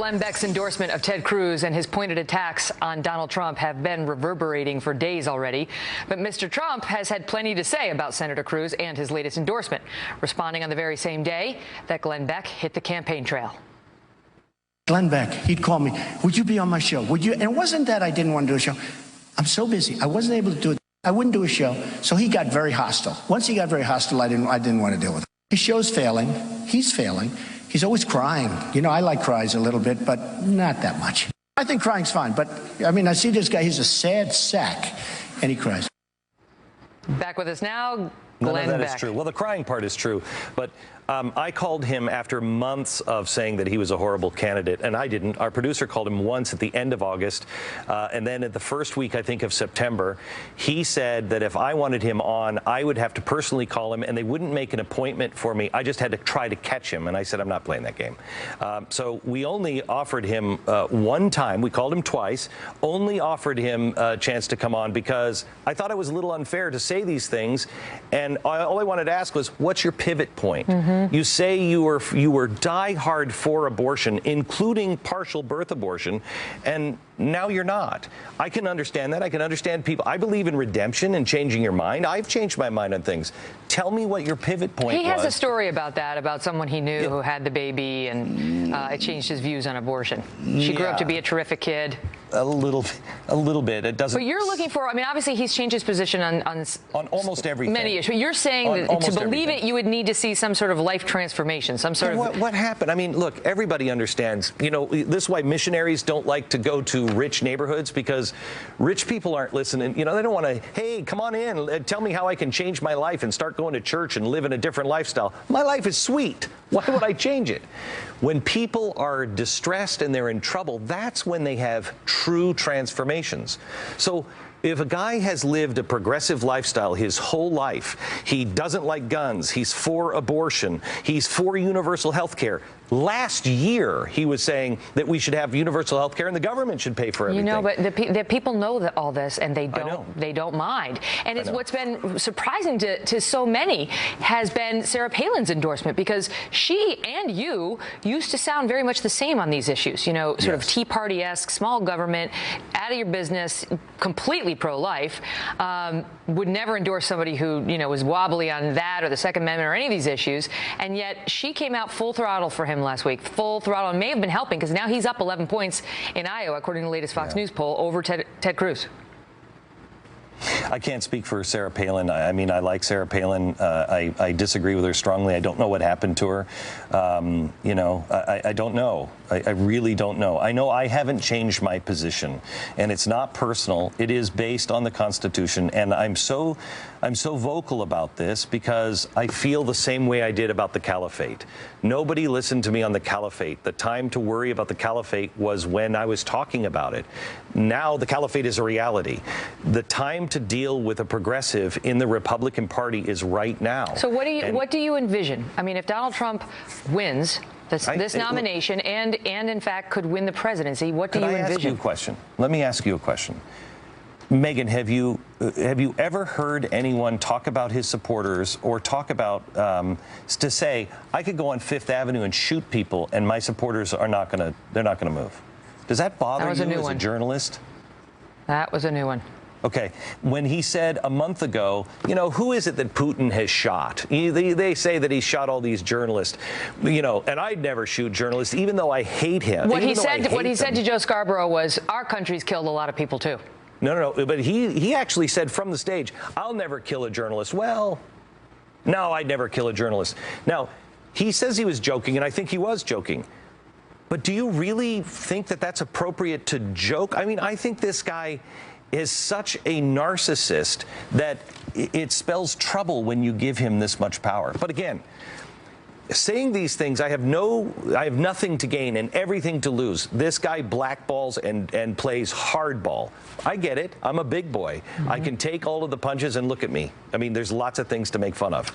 Glenn Beck's endorsement of Ted Cruz and his pointed attacks on Donald Trump have been reverberating for days already. But Mr. Trump has had plenty to say about Senator Cruz and his latest endorsement, responding on the very same day that Glenn Beck hit the campaign trail. Glenn Beck, he'd call me, would you be on my show? Would you? And it wasn't that I didn't want to do a show. I'm so busy. I wasn't able to do it. I wouldn't do a show. So he got very hostile. Once he got very hostile, I didn't want to deal with it. His show's failing. He's failing. He's always crying. You know, I like cries a little bit, but not that much. I think crying's fine. But, I mean, I see this guy. He's a sad sack, and he cries. Back with us now, Glenn None of that Beck. is true. Well, the crying part is true, but I called him after months of saying that he was a horrible candidate, and I didn't. Our producer called him once at the end of August, and then at the first week, I think, of September, he said that if I wanted him on, I would have to personally call him, and they wouldn't make an appointment for me. I just had to try to catch him, and I said, I'm not playing that game. So we only offered him one time. We called him twice, only offered him a chance to come on because I thought it was a little unfair to say these things, and all I wanted to ask was, what's your pivot point? You say you were die-hard for abortion, including partial birth abortion, and now you're not. I can understand that. I can understand people. I believe in redemption and changing your mind. I've changed my mind on things. Tell me what your pivot point was. He has a story about that, about someone he knew who had the baby, and it changed his views on abortion. She grew up to be a terrific kid. A little bit. It doesn't. But you're looking for, I mean, obviously he's changed his position on almost everything. Many issues. You're saying that to believe it, you would need to see some sort of life transformation, some sort of... What happened? I mean, look, everybody understands. You know, this is why missionaries don't like to go to rich neighborhoods, because rich people aren't listening. You know, they don't want to, hey, come on in, tell me how I can change my life and start going to church and live in a different lifestyle. My life is sweet. Why would I change it? When people are distressed and they're in trouble, that's when they have true transformations. So if a guy has lived a progressive lifestyle his whole life, he doesn't like guns, he's for abortion, he's for universal health care. Last year, he was saying that we should have universal health care and the government should pay for everything. You know, but the people know that all this, and they don't mind. And it's what's been surprising to so many has been Sarah Palin's endorsement, because she and you used to sound very much the same on these issues. You know, sort of Tea Party-esque, small government, out of your business, completely pro-life. Would never endorse somebody who, you know, was wobbly on that or the Second Amendment or any of these issues. And yet she came out full throttle for him last week, full throttle, and may have been helping, because now he's up 11 points in Iowa, according to the latest Fox News poll, over Ted Cruz. I can't speak for Sarah Palin. I mean, I like Sarah Palin. I disagree with her strongly. I don't know what happened to her. You know, I don't know. I really don't know. I know I haven't changed my position, and it's not personal. It is based on the Constitution, and I'm so vocal about this because I feel the same way I did about the caliphate. Nobody listened to me on the caliphate. The time to worry about the caliphate was when I was talking about it. Now the caliphate is a reality. The time to deal with a progressive in the Republican Party is right now. So what do you envision? I mean, if Donald Trump wins this nomination and in fact could win the presidency, what do you envision? Let me ask you a question. Let me ask you a question. Megyn, have you ever heard anyone talk about his supporters or talk about to say, I could go on Fifth Avenue and shoot people and my supporters are not going to move? Does that bother you as a journalist? That was a new one. Okay. When he said a month ago, you know, who is it that Putin has shot? They say that he shot all these journalists, you know, and I'd never shoot journalists, even though I hate him. What he said to Joe Scarborough was, our country's killed a lot of people too. No, but he actually said from the stage, I'll never kill a journalist. Well, no, I'd never kill a journalist. Now, he says he was joking, and I think he was joking. But do you really think that that's appropriate to joke? I mean, I think this guy is such a narcissist that it spells trouble when you give him this much power. But again, saying these things, I have nothing to gain and everything to lose. This guy blackballs and plays hardball. I get it. I'm a big boy. I can take all of the punches, and look at me. I mean, there's lots of things to make fun of.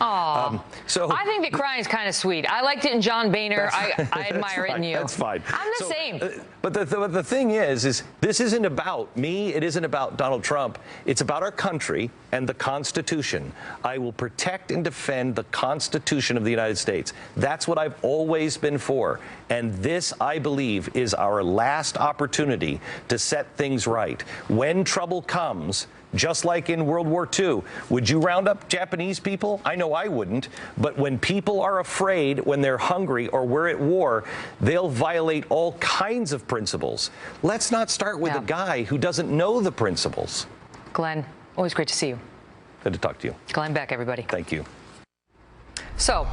So I think the crying is kind of sweet. I liked it in John Boehner. I admire it in you. That's fine. I'm the same. But the thing is this isn't about me. It isn't about Donald Trump. It's about our country and the Constitution. I will protect and defend the Constitution of the United States. That's what I've always been for. And this, I believe, is our last opportunity to set things right. When trouble comes, just like in World War II, would you round up Japanese people? I know I wouldn't. But when people are afraid, when they're hungry, or we're at war, they'll violate all kinds of principles. Let's not start with a guy who doesn't know the principles. Glenn, always great to see you. Good to talk to you. Glenn Beck, everybody. Thank you. So.